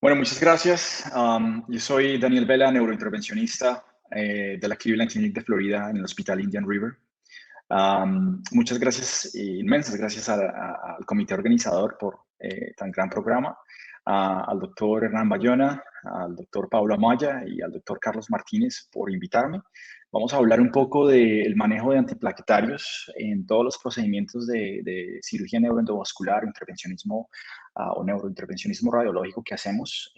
Bueno, muchas gracias. Yo soy Daniel Vela, neurointervencionista de la Cleveland Clinic de Florida en el Hospital Indian River. Muchas gracias, inmensas gracias al comité organizador por tan gran programa, al doctor Hernán Bayona, al doctor Pablo Amaya y al doctor Carlos Martínez por invitarme. Vamos a hablar un poco del manejo de antiplaquetarios en todos los procedimientos de cirugía neuroendovascular, intervencionismo o neurointervencionismo radiológico que hacemos.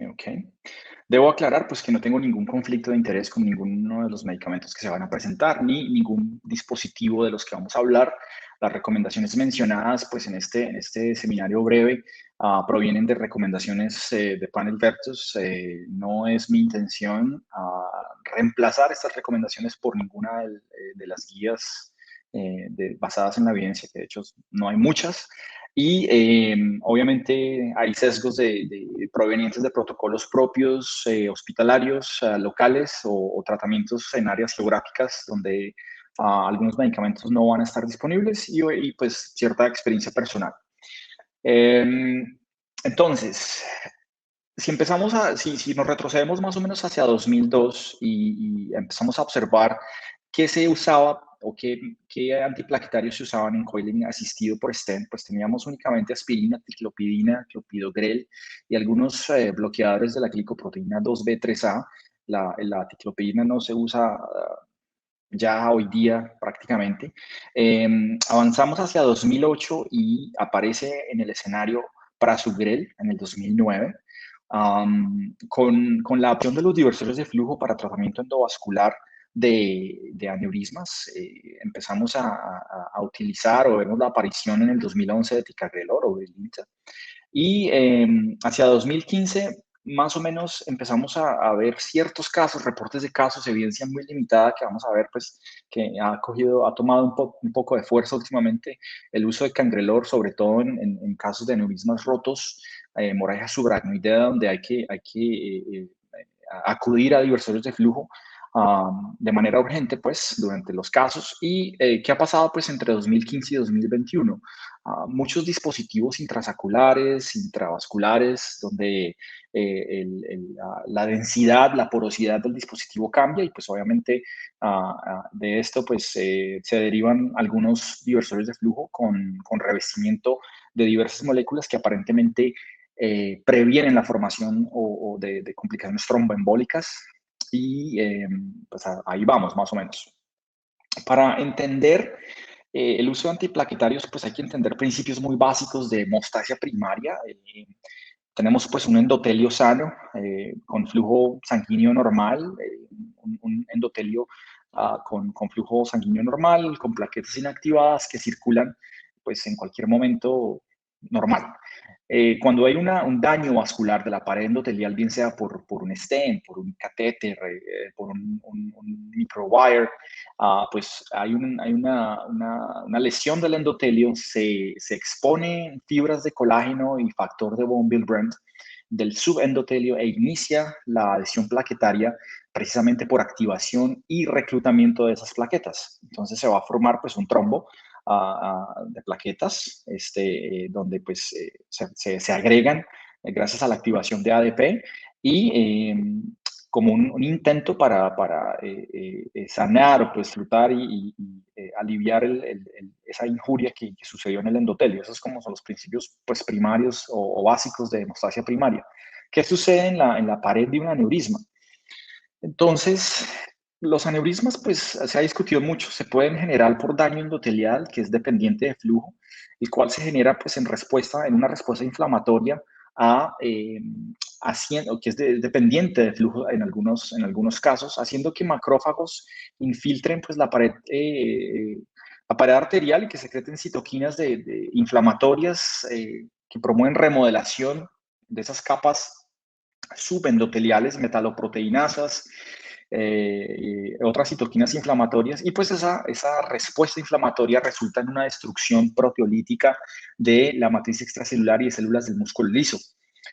Ok. Debo aclarar pues que no tengo ningún conflicto de interés con ninguno de los medicamentos que se van a presentar, ni ningún dispositivo de los que vamos a hablar. Las recomendaciones mencionadas pues en este seminario breve provienen de recomendaciones de Panel Vertus. No es mi intención reemplazar estas recomendaciones por ninguna de las guías basadas en la evidencia, que de hecho no hay muchas. Y obviamente hay sesgos provenientes de protocolos propios, hospitalarios, locales o tratamientos en áreas geográficas donde algunos medicamentos no van a estar disponibles y pues cierta experiencia personal. Entonces, si nos retrocedemos más o menos hacia 2002 y empezamos a observar qué se usaba o qué antiplaquetarios se usaban en coiling asistido por stent, pues teníamos únicamente aspirina, ticlopidina, clopidogrel y algunos bloqueadores de la glicoproteína 2B3A. La ticlopidina no se usa ya hoy día prácticamente. Avanzamos hacia 2008 y aparece en el escenario prasugrel en el 2009. Con la opción de los diversores de flujo para tratamiento endovascular de aneurismas, empezamos a utilizar o vemos la aparición en el 2011 de ticagrelor o de Brilinta. Y hacia 2015, más o menos, empezamos a ver ciertos casos, reportes de casos, evidencia muy limitada que vamos a ver, pues, que ha tomado un poco de fuerza últimamente el uso de cangrelor, sobre todo en casos de aneurismas rotos, hemorragia subaracnoidea, donde hay que acudir a diversores de flujo de manera urgente, pues, durante los casos. ¿Y qué ha pasado, pues, entre 2015 y 2021? Muchos dispositivos intrasaculares, intravasculares, donde la densidad, la porosidad del dispositivo cambia y, pues, obviamente, de esto, pues, se derivan algunos diversores de flujo con revestimiento de diversas moléculas que aparentemente previenen la formación o de complicaciones tromboembólicas. Y pues ahí vamos, más o menos. Para entender el uso de antiplaquetarios, pues hay que entender principios muy básicos de hemostasia primaria. Tenemos pues un endotelio sano con flujo sanguíneo normal, un endotelio con flujo sanguíneo normal, con plaquetas inactivadas que circulan pues en cualquier momento normal. Cuando hay un daño vascular de la pared endotelial, bien sea por un stent, por un catéter, por un microwire, pues hay una lesión del endotelio, se expone fibras de colágeno y factor de von Willebrand del subendotelio e inicia la adhesión plaquetaria precisamente por activación y reclutamiento de esas plaquetas. Entonces se va a formar pues un trombo de plaquetas, donde pues se agregan gracias a la activación de ADP y como un intento para sanar o pues tratar y aliviar esa injuria que sucedió en el endotelio. Esos como son los principios pues primarios o básicos de hemostasia primaria. ¿Qué sucede en la pared de un aneurisma? Entonces, los aneurismas, pues se ha discutido mucho, se pueden generar por daño endotelial, que es dependiente de flujo, el cual se genera pues en una respuesta inflamatoria a, haciendo, que es dependiente de flujo en algunos casos, haciendo que macrófagos infiltren pues la pared arterial y que secreten citoquinas inflamatorias que promueven remodelación de esas capas subendoteliales, metaloproteinasas, otras citoquinas inflamatorias, y pues esa respuesta inflamatoria resulta en una destrucción proteolítica de la matriz extracelular y de células del músculo liso.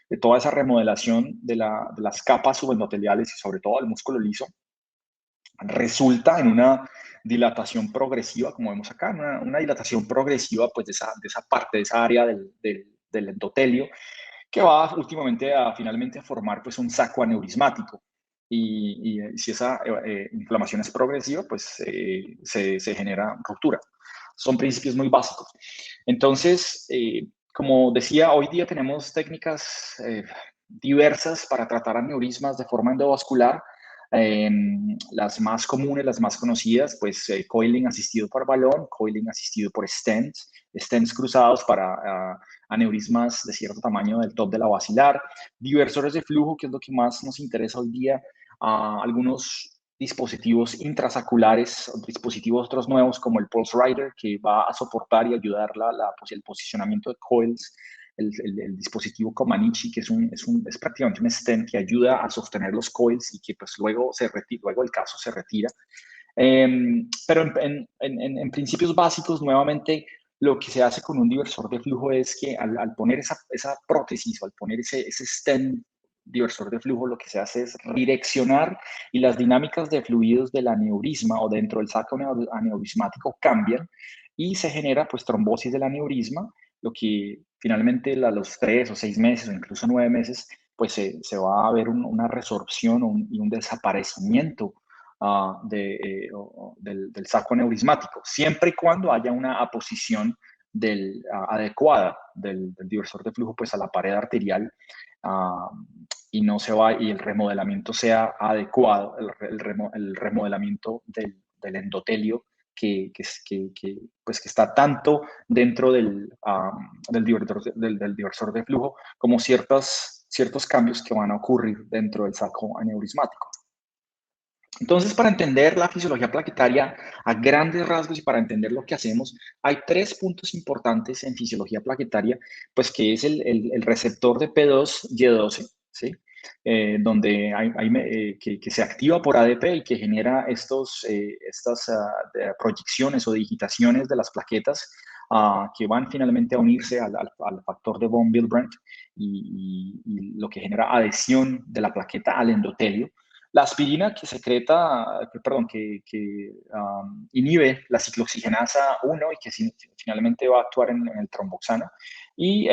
De toda esa remodelación de las capas subendoteliales y sobre todo del músculo liso, resulta en una dilatación progresiva, como vemos acá, una dilatación progresiva pues de esa parte, de esa área del endotelio, que va últimamente a finalmente a formar pues un saco aneurismático. Y si esa inflamación es progresiva, pues se genera ruptura. Son principios muy básicos. Entonces, como decía, hoy día tenemos técnicas diversas para tratar aneurismas de forma endovascular. Las más comunes, las más conocidas, pues coiling asistido por balón, coiling asistido por stents, stents cruzados para aneurismas de cierto tamaño del top de la basilar, diversores de flujo, que es lo que más nos interesa hoy día, algunos dispositivos intrasaculares, dispositivos otros nuevos como el Pulse Rider, que va a soportar y ayudar pues, el posicionamiento de coils, el dispositivo Comaneci, que es prácticamente un stent que ayuda a sostener los coils y que pues luego, luego el caso se retira. Pero en principios básicos, nuevamente, lo que se hace con un diversor de flujo es que al poner esa prótesis o al poner ese stent diversor de flujo, lo que se hace es direccionar y las dinámicas de fluidos del aneurisma o dentro del saco aneurismático cambian y se genera pues trombosis del aneurisma, lo que finalmente a los 3 o 6 meses o incluso 9 meses pues se va a ver una resorción y un desaparecimiento del saco aneurismático, siempre y cuando haya una aposición adecuada del diversor de flujo pues a la pared arterial y no se va y el remodelamiento sea adecuado, el remodelamiento del endotelio pues que está tanto dentro del diversor de flujo como ciertos cambios que van a ocurrir dentro del saco aneurismático. Entonces, para entender la fisiología plaquetaria a grandes rasgos y para entender lo que hacemos, hay 3 puntos importantes en fisiología plaquetaria, pues que es el receptor de P2Y12, ¿sí? Donde que se activa por ADP y que genera estas proyecciones o digitaciones de las plaquetas que van finalmente a unirse al factor de von Willebrand y lo que genera adhesión de la plaqueta al endotelio. La aspirina que inhibe la ciclooxigenasa 1 y que finalmente va a actuar en el tromboxano. Y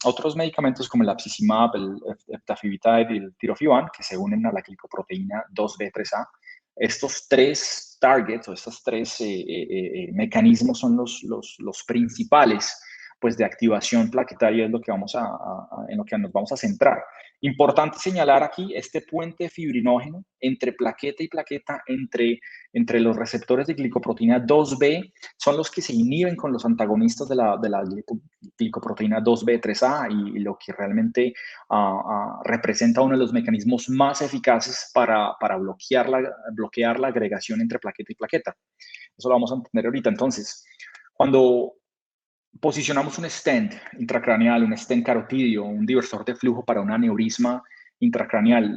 otros medicamentos como el apiximab, el eftafibatide y el tirofiban, que se unen a la glicoproteína 2B3A. Estos 3 targets o estos 3 mecanismos son los principales pues, de activación plaquetaria, es lo que en lo que nos vamos a centrar. Importante señalar aquí este puente fibrinógeno entre plaqueta y plaqueta, entre los receptores de glicoproteína 2B, son los que se inhiben con los antagonistas de la glicoproteína 2B3A y lo que realmente representa uno de los mecanismos más eficaces para bloquear la agregación entre plaqueta y plaqueta. Eso lo vamos a entender ahorita. Entonces, cuando posicionamos un stent intracraneal, un stent carotidio, un diversor de flujo para un aneurisma intracraneal,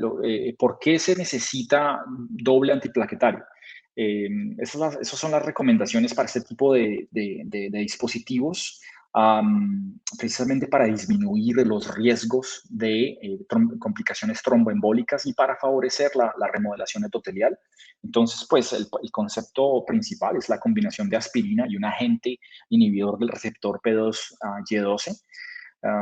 ¿por qué se necesita doble antiplaquetario? Esas son las recomendaciones para este tipo de dispositivos, precisamente para disminuir los riesgos de complicaciones tromboembólicas y para favorecer la remodelación endotelial. Entonces, pues el concepto principal es la combinación de aspirina y un agente inhibidor del receptor P2Y12.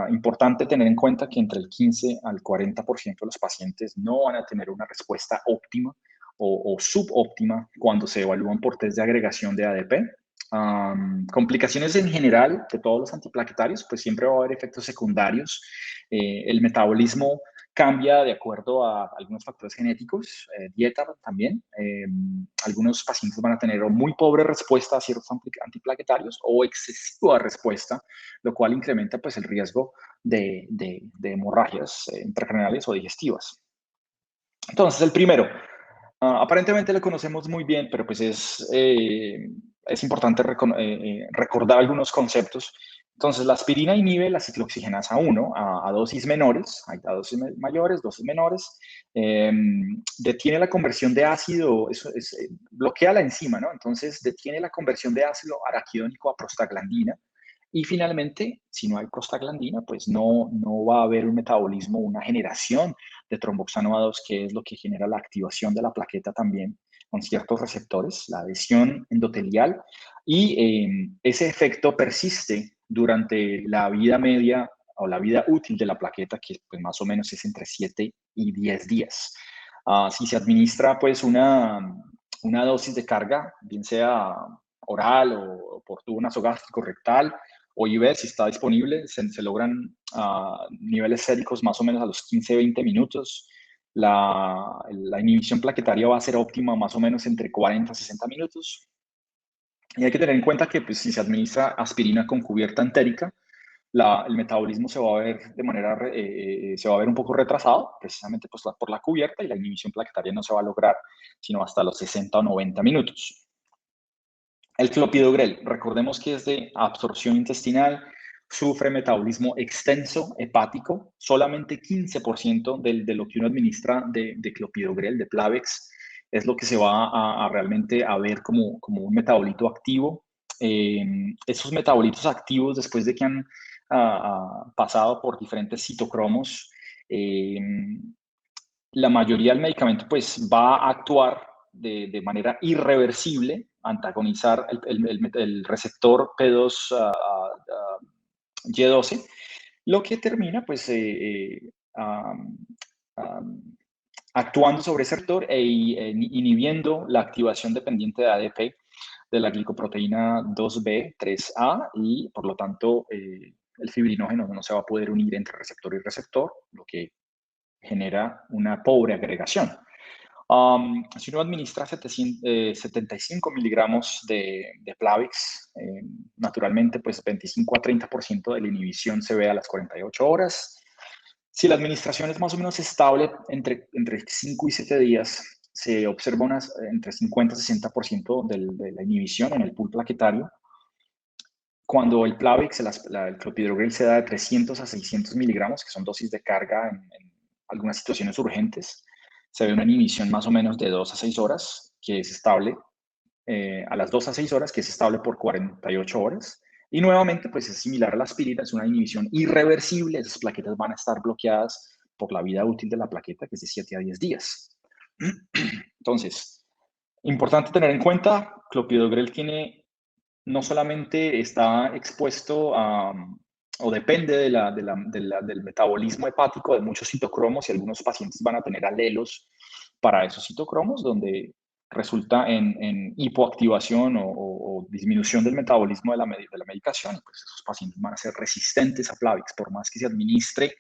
Importante tener en cuenta que entre el 15 al 40% de los pacientes no van a tener una respuesta óptima o subóptima cuando se evalúan por test de agregación de ADP. Complicaciones en general de todos los antiplaquetarios, pues siempre va a haber efectos secundarios. El metabolismo cambia de acuerdo a algunos factores genéticos, dieta también. Algunos pacientes van a tener muy pobre respuesta a ciertos antiplaquetarios o excesiva respuesta, lo cual incrementa pues, el riesgo de hemorragias intracraneales o digestivas. Entonces, el primero, aparentemente lo conocemos muy bien, pero pues es importante recordar algunos conceptos. Entonces, la aspirina inhibe la ciclooxigenasa 1 a dosis menores, hay dosis mayores, dosis menores, detiene la conversión de ácido, bloquea la enzima, ¿no? Entonces, detiene la conversión de ácido araquidónico a prostaglandina. Y finalmente, si no hay prostaglandina, pues no va a haber un metabolismo, una generación de tromboxano A2, que es lo que genera la activación de la plaqueta también con ciertos receptores, la adhesión endotelial, y ese efecto persiste durante la vida media o la vida útil de la plaqueta, que pues, más o menos es entre 7 y 10 días. Si se administra pues una dosis de carga, bien sea oral o por tubo nasogástrico rectal o IV, si está disponible, se logran niveles séricos más o menos a los 15-20 minutos. La inhibición plaquetaria va a ser óptima más o menos entre 40 a 60 minutos. Y hay que tener en cuenta que pues, si se administra aspirina con cubierta entérica, el metabolismo se va a ver se va a ver un poco retrasado, precisamente pues, por la cubierta, y la inhibición plaquetaria no se va a lograr sino hasta los 60 o 90 minutos. El clopidogrel, recordemos que es de absorción intestinal, sufre metabolismo extenso hepático, solamente 15% de lo que uno administra de clopidogrel, de Plavix, es lo que se va a realmente a ver como un metabolito activo. Esos metabolitos activos, después de que han pasado por diferentes citocromos, la mayoría del medicamento pues va a actuar de manera irreversible, antagonizar el receptor P2Y12, lo que termina pues actuando sobre ese receptor inhibiendo la activación dependiente de ADP de la glicoproteína 2B, 3A, y por lo tanto el fibrinógeno no se va a poder unir entre receptor y receptor, lo que genera una pobre agregación. Si uno administra 75 miligramos de Plavix, naturalmente, pues 25 a 30% de la inhibición se ve a las 48 horas. Si la administración es más o menos estable entre 5 y 7 días, se observa entre 50 y 60% de la inhibición en el pool plaquetario. Cuando el Plavix, el clopidogrel, se da de 300 a 600 miligramos, que son dosis de carga en algunas situaciones urgentes, se ve una inhibición más o menos de 2 a 6 horas, que es estable, a las 2 a 6 horas, que es estable por 48 horas. Y nuevamente, pues es similar a la aspirina, es una inhibición irreversible, esas plaquetas van a estar bloqueadas por la vida útil de la plaqueta, que es de 7 a 10 días. Entonces, importante tener en cuenta, clopidogrel no solamente está expuesto o depende del metabolismo hepático de muchos citocromos, y algunos pacientes van a tener alelos para esos citocromos, donde resulta en hipoactivación o disminución del metabolismo de la medicación. Pues esos pacientes van a ser resistentes a Plavix, por más que se administre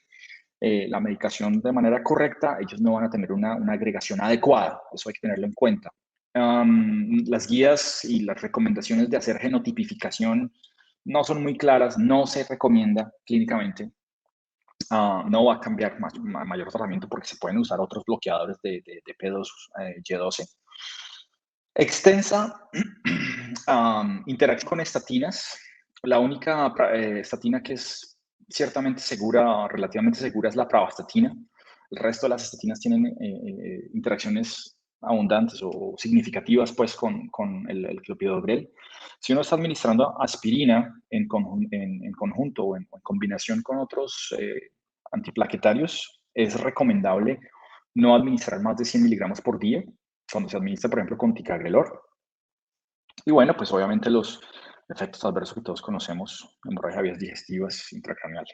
la medicación de manera correcta, ellos no van a tener una agregación adecuada. Eso hay que tenerlo en cuenta. Las guías y las recomendaciones de hacer genotipificación no son muy claras, no se recomienda clínicamente. No va a cambiar mayor tratamiento porque se pueden usar otros bloqueadores de P2Y12. Extensa interacción con estatinas. La única estatina que es ciertamente segura, relativamente segura, es la pravastatina. El resto de las estatinas tienen interacciones abundantes o significativas pues con el clopidogrel. Si uno está administrando aspirina en conjunto o en combinación con otros antiplaquetarios, es recomendable no administrar más de 100 miligramos por día cuando se administra, por ejemplo, con ticagrelor. Y bueno, pues obviamente los efectos adversos que todos conocemos, hemorragia de vías digestivas, intracraneal.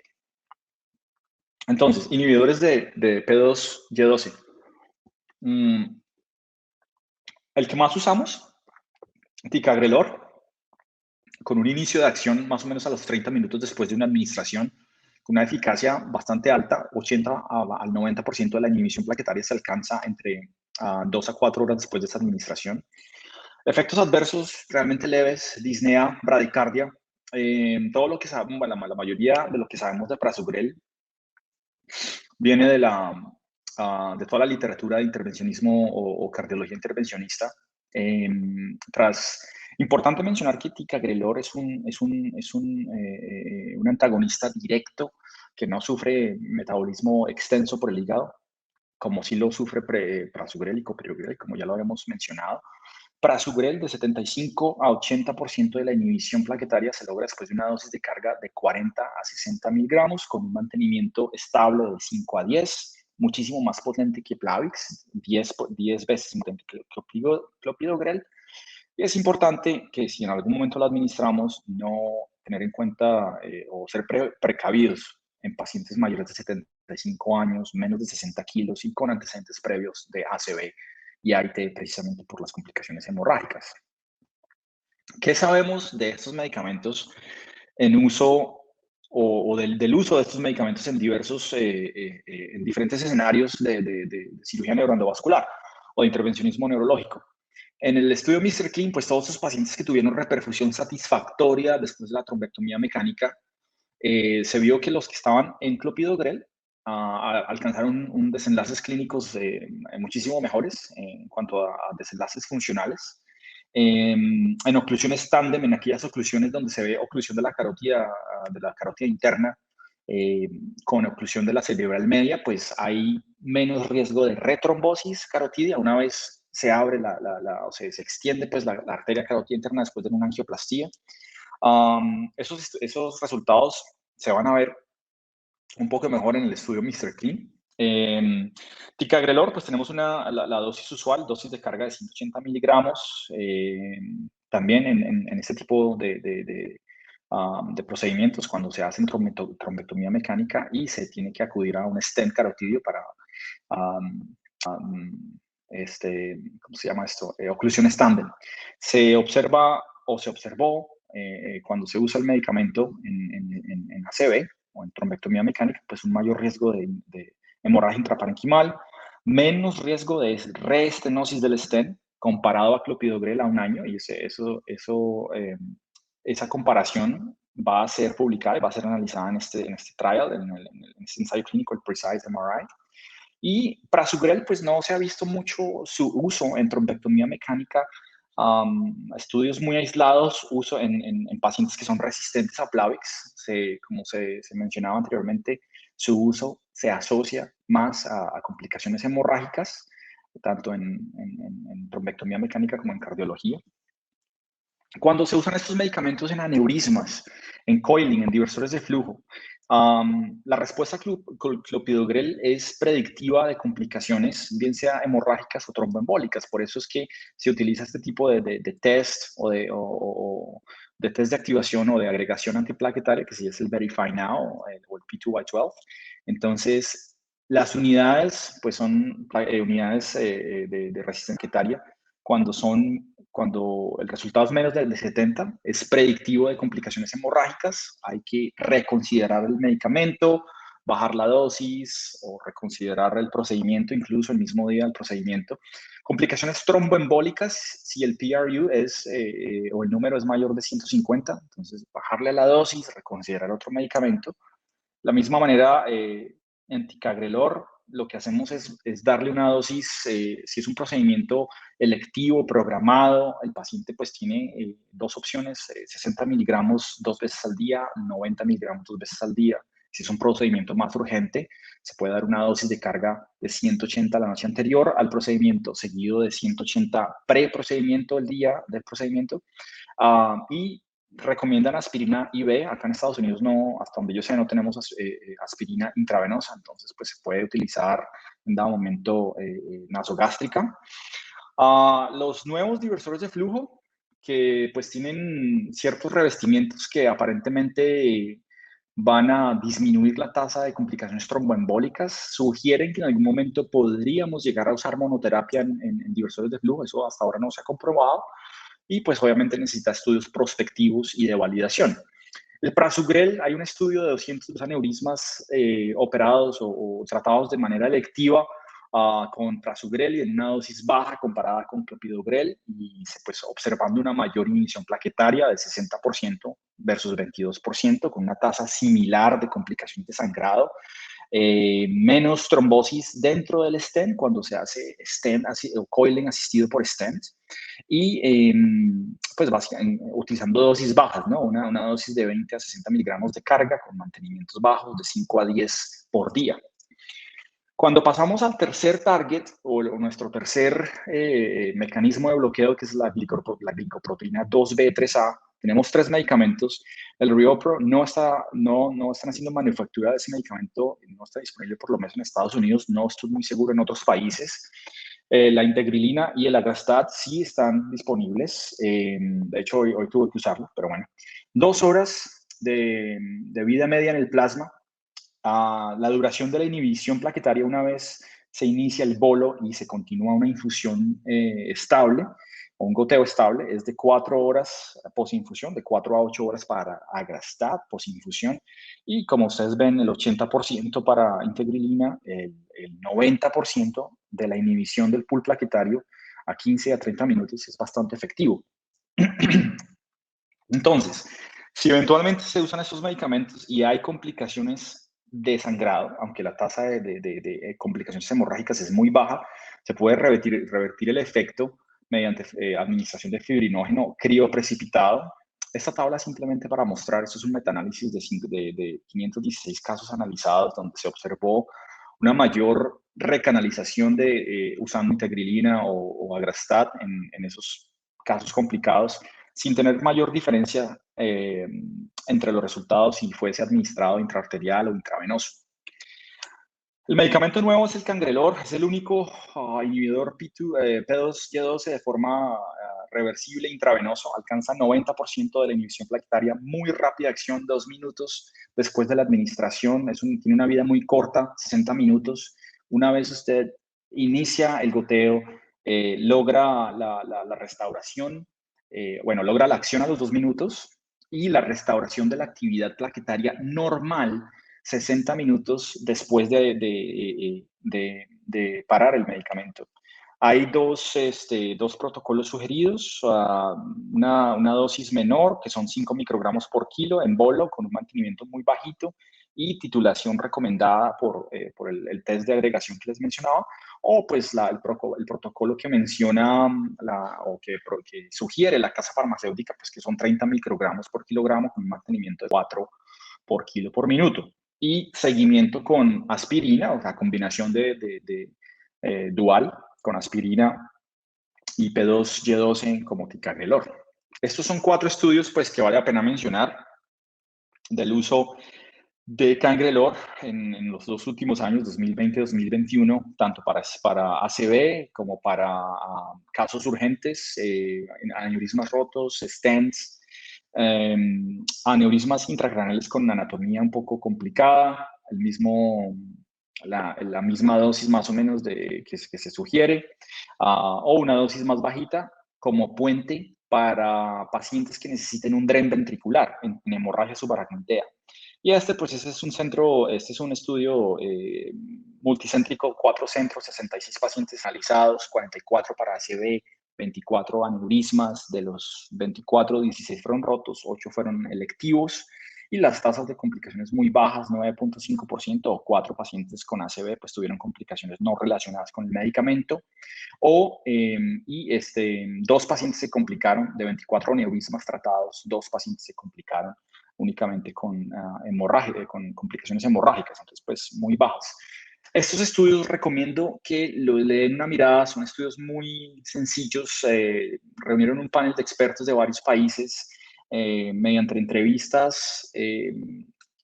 Entonces, inhibidores de P2Y12. El que más usamos, ticagrelor, con un inicio de acción más o menos a los 30 minutos después de una administración, con una eficacia bastante alta, 80 al 90% de la inhibición plaquetaria se alcanza entre 2 a 4 horas después de esa administración. Efectos adversos realmente leves, disnea, bradicardia, todo lo que sabemos, bueno, la mayoría de lo que sabemos de prasugrel viene de toda la literatura de intervencionismo o cardiología intervencionista. Importante mencionar que ticagrelor es un antagonista directo que no sufre metabolismo extenso por el hígado, como sí lo sufre prasugrel y clopidogrel, como ya lo habíamos mencionado. Prasugrel, de 75 a 80% de la inhibición plaquetaria se logra después de una dosis de carga de 40 a 60 miligramos, con un mantenimiento estable de 5 a 10, muchísimo más potente que Plavix, 10 veces más potente que clopidogrel. Y es importante que si en algún momento lo administramos, no tener en cuenta o ser precavidos en pacientes mayores de 75 años, menos de 60 kilos y con antecedentes previos de ACV y AIT precisamente por las complicaciones hemorrágicas. ¿Qué sabemos de estos medicamentos en uso o del uso de estos medicamentos en en diferentes escenarios de cirugía neuroendovascular o de intervencionismo neurológico? En el estudio Mr. Clean, pues todos esos pacientes que tuvieron reperfusión satisfactoria después de la trombectomía mecánica, se vio que los que estaban en clopidogrel alcanzaron un desenlaces clínicos muchísimo mejores en cuanto a desenlaces funcionales. En oclusiones tándem, en aquellas oclusiones donde se ve oclusión de la carótida interna eh, con oclusión de la cerebral media, pues hay menos riesgo de retrombosis carotidia una vez se abre o se extiende pues la arteria carótida interna después de una angioplastía. Esos resultados se van a ver un poco mejor en el estudio Mr. Clean. Ticagrelor, pues tenemos la dosis usual, dosis de carga de 180 miligramos, también en este tipo de procedimientos cuando se hacen trombectomía mecánica y se tiene que acudir a un stent carotidio para, ¿cómo se llama esto? Oclusión tándem. Se observa o se observó cuando se usa el medicamento en ACV o en trombectomía mecánica, pues un mayor riesgo de hemorragia intraparenquimal, menos riesgo de reestenosis del stent comparado a clopidogrel a un año, y esa comparación va a ser publicada y va a ser analizada en este trial, en este ensayo clínico, el PRECISE MRI. Y prasugrel, pues no se ha visto mucho su uso en trombectomía mecánica, estudios muy aislados, uso en pacientes que son resistentes a Plavix, como se mencionaba anteriormente, su uso se asocia más a complicaciones hemorrágicas, tanto en trombectomía mecánica como en cardiología. Cuando se usan estos medicamentos en aneurismas, en coiling, en diversores de flujo, la respuesta a clopidogrel es predictiva de complicaciones, bien sea hemorrágicas o tromboembólicas. Por eso es que se utiliza este tipo de test o de test de activación o de agregación antiplaquetaria, que sí es el Verify Now o el P2Y12. Entonces, las unidades, pues son unidades de resistencia plaquetaria cuando el resultado es menos de 70, es predictivo de complicaciones hemorrágicas, hay que reconsiderar el medicamento, bajar la dosis o reconsiderar el procedimiento, incluso el mismo día del procedimiento. Complicaciones tromboembólicas, si el PRU o el número es mayor de 150, entonces bajarle la dosis, reconsiderar otro medicamento. De la misma manera, en ticagrelor, lo que hacemos es darle una dosis, si es un procedimiento electivo, programado, el paciente pues tiene dos opciones, 60 miligramos 2 veces al día, 90 miligramos 2 veces al día. Si es un procedimiento más urgente, se puede dar una dosis de carga de 180 la noche anterior al procedimiento, seguido de 180 pre-procedimiento el día del procedimiento. Y recomiendan aspirina IV. Acá en Estados Unidos no, hasta donde yo sé, no tenemos aspirina intravenosa, entonces pues se puede utilizar en dado momento nasogástrica. Los nuevos diversores de flujo que pues tienen ciertos revestimientos que aparentemente van a disminuir la tasa de complicaciones tromboembólicas, sugieren que en algún momento podríamos llegar a usar monoterapia en diversores de flujo, eso hasta ahora no se ha comprobado, y pues obviamente necesita estudios prospectivos y de validación. El prasugrel, hay un estudio de 202 aneurismas operados o tratados de manera electiva con prasugrel y en una dosis baja comparada con clopidogrel y pues observando una mayor inhibición plaquetaria de 60% versus 22% con una tasa similar de complicación de sangrado. Menos trombosis dentro del stent cuando se hace stent o coiling asistido por stent y pues básicamente utilizando dosis bajas, ¿no? Una dosis de 20 a 60 miligramos de carga con mantenimientos bajos de 5 a 10 por día. Cuando pasamos al tercer target o nuestro tercer mecanismo de bloqueo, que es la glicoproteína 2B3A, tenemos 3 medicamentos. El Riopro no están haciendo manufactura de ese medicamento, no está disponible por lo menos en Estados Unidos, no estoy muy seguro en otros países. La integrilina y el agastat sí están disponibles. De hecho, hoy tuve que usarlo, pero bueno. 2 horas de vida media en el plasma La duración de la inhibición plaquetaria una vez se inicia el bolo y se continúa una infusión estable o un goteo estable es de 4 horas posinfusión, de 4 a 8 horas para Agrastat posinfusión y como ustedes ven el 80% para integrilina, el 90% de la inhibición del pool plaquetario a 15 a 30 minutos es bastante efectivo. Entonces, si eventualmente se usan estos medicamentos y hay complicaciones de sangrado, aunque la tasa de complicaciones hemorrágicas es muy baja, se puede revertir el efecto mediante administración de fibrinógeno crioprecipitado. Esta tabla es simplemente para mostrar, esto es un metaanálisis de 516 casos analizados donde se observó una mayor recanalización usando integrilina o Agrastat en esos casos complicados sin tener mayor diferencia entre los resultados si fuese administrado intraarterial o intravenoso. El medicamento nuevo es el Cangrelor, es el único inhibidor P2Y12 de forma reversible intravenoso, alcanza 90% de la inhibición plaquetaria, muy rápida acción, 2 minutos después de la administración, tiene una vida muy corta, 60 minutos. Una vez usted inicia el goteo, logra la restauración, logra la acción a los 2 minutos y la restauración de la actividad plaquetaria normal 60 minutos después de parar el medicamento. Hay dos protocolos sugeridos, una dosis menor, que son 5 microgramos por kilo en bolo, con un mantenimiento muy bajito, y titulación recomendada por el test de agregación que les mencionaba, o pues el protocolo que menciona que sugiere la casa farmacéutica, pues que son 30 microgramos por kilogramo con un mantenimiento de 4 por kilo por minuto y seguimiento con aspirina, o sea, combinación dual con aspirina y P2Y12 como ticagrelor. Estos son 4 estudios pues, que vale la pena mencionar del uso de Cangrelor en los 2 últimos años, 2020-2021, tanto para ACV como para casos urgentes, aneurismas rotos, stents, aneurismas intracraneales con anatomía un poco complicada, la misma dosis más o menos que se sugiere, o una dosis más bajita como puente para pacientes que necesiten un DREN ventricular en hemorragia subaracnoidea. Y pues este es un estudio multicéntrico, 4 centros, 66 pacientes analizados, 44 para ACV, 24 aneurismas, de los 24, 16 fueron rotos, 8 fueron electivos, y las tasas de complicaciones muy bajas, 9.5%, o 4 pacientes con ACV pues tuvieron complicaciones no relacionadas con el medicamento, y 2 pacientes se complicaron, de 24 aneurismas tratados, 2 pacientes se complicaron únicamente con con complicaciones hemorrágicas, entonces pues muy bajas. Estos estudios recomiendo que le den una mirada, son estudios muy sencillos, reunieron un panel de expertos de varios países, mediante entrevistas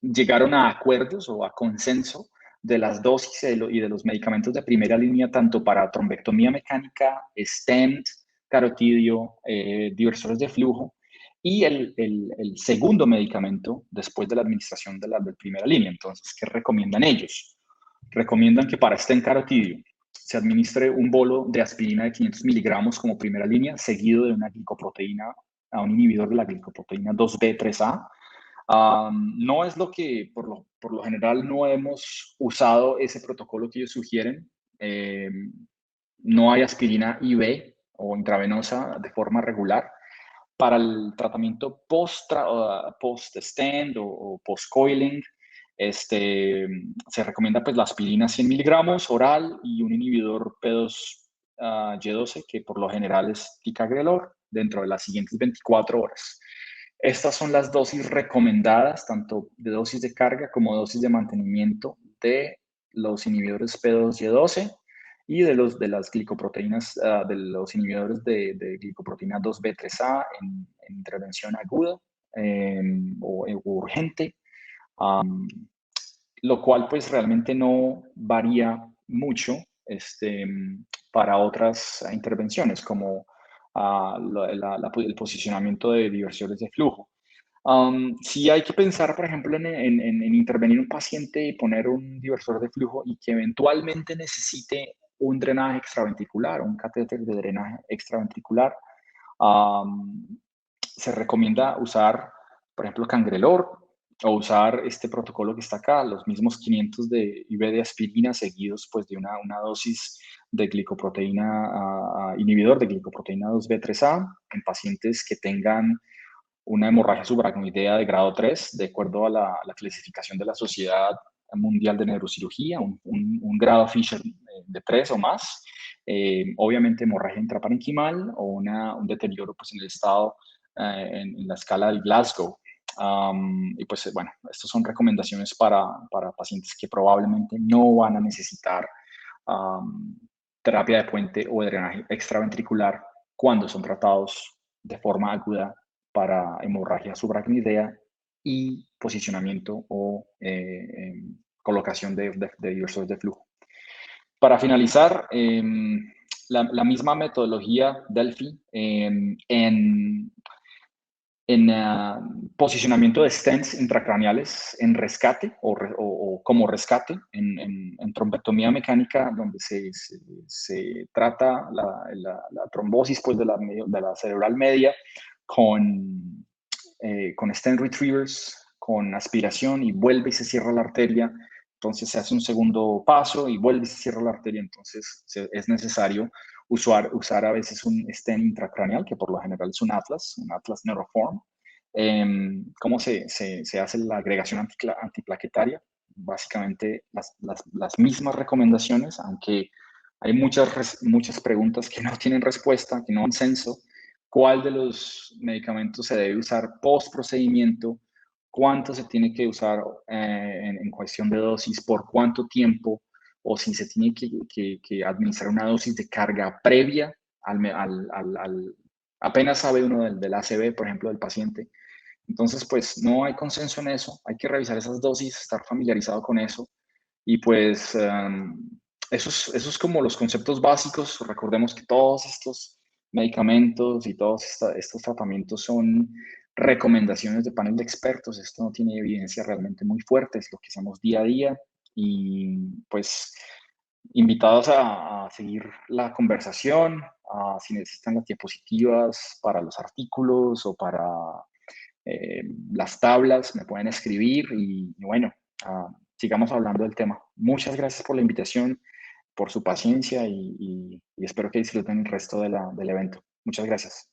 llegaron a acuerdos o a consenso de las dosis y de los medicamentos de primera línea, tanto para trombectomía mecánica, stent, carotidio, diversores de flujo, y el segundo medicamento después de la administración de primera línea. Entonces, ¿qué recomiendan ellos? Recomiendan que para stent carotidio se administre un bolo de aspirina de 500 miligramos como primera línea, seguido de una glicoproteína, a un inhibidor de la glicoproteína 2B3A. No es lo que, por lo general, no hemos usado ese protocolo que ellos sugieren. No hay aspirina IV o intravenosa de forma regular. Para el tratamiento post-stent o post-coiling, se recomienda pues la aspirina 100 miligramos oral y un inhibidor P2Y12, que por lo general es ticagrelor, dentro de las siguientes 24 horas. Estas son las dosis recomendadas, tanto de dosis de carga como dosis de mantenimiento de los inhibidores P2Y12 y de las glicoproteínas, de los inhibidores de glicoproteína 2B3A en intervención aguda o urgente, lo cual pues realmente no varía mucho para otras intervenciones como el posicionamiento de diversiones de flujo. Sí hay que pensar, por ejemplo, en intervenir un paciente y poner un diversor de flujo y que eventualmente necesite un drenaje extraventricular, un catéter de drenaje extraventricular. Am, Se recomienda usar, por ejemplo, cangrelor o usar este protocolo que está acá, los mismos 500 de IV de aspirina seguidos pues de una dosis de glicoproteína, inhibidor de glicoproteína 2B3A en pacientes que tengan una hemorragia subaracnoidea de grado 3, de acuerdo a la clasificación de la Sociedad Mundial de Neurocirugía, un grado Fisher de 3 o más. Obviamente hemorragia intraparenquimal o un deterioro pues, en el estado, en la escala del Glasgow. Y pues bueno, estas son recomendaciones para pacientes que probablemente no van a necesitar um, terapia de puente o de drenaje extraventricular cuando son tratados de forma aguda para hemorragia subaracnoidea y posicionamiento o colocación de diversores de flujo. Para finalizar, la misma metodología Delphi en posicionamiento de stents intracraneales en rescate o como rescate en trombectomía mecánica, donde se trata la trombosis pues, de la cerebral media con stent retrievers, con aspiración y vuelve y se cierra la arteria. Entonces se hace un segundo paso y vuelve y se cierra la arteria. Entonces es necesario usar a veces un stent intracraneal, que por lo general es un Atlas Neuroform. ¿Cómo se hace la agregación antiplaquetaria? Básicamente las mismas recomendaciones, aunque hay muchas preguntas que no tienen respuesta, que no han censo. ¿Cuál de los medicamentos se debe usar post procedimiento? ¿Cuánto se tiene que usar en cuestión de dosis? ¿Por cuánto tiempo? O si se tiene que administrar una dosis de carga previa apenas sabe uno del ACV, por ejemplo, del paciente. Entonces, pues no hay consenso en eso, hay que revisar esas dosis, estar familiarizado con eso y pues esos como los conceptos básicos. Recordemos que todos estos medicamentos y todos estos tratamientos son recomendaciones de panel de expertos. Esto no tiene evidencia realmente muy fuerte, es lo que hacemos día a día y pues invitados a seguir la conversación, si necesitan las diapositivas para los artículos o para las tablas, me pueden escribir y bueno, sigamos hablando del tema. Muchas gracias por la invitación, por su paciencia y espero que disfruten el resto del evento. Muchas gracias.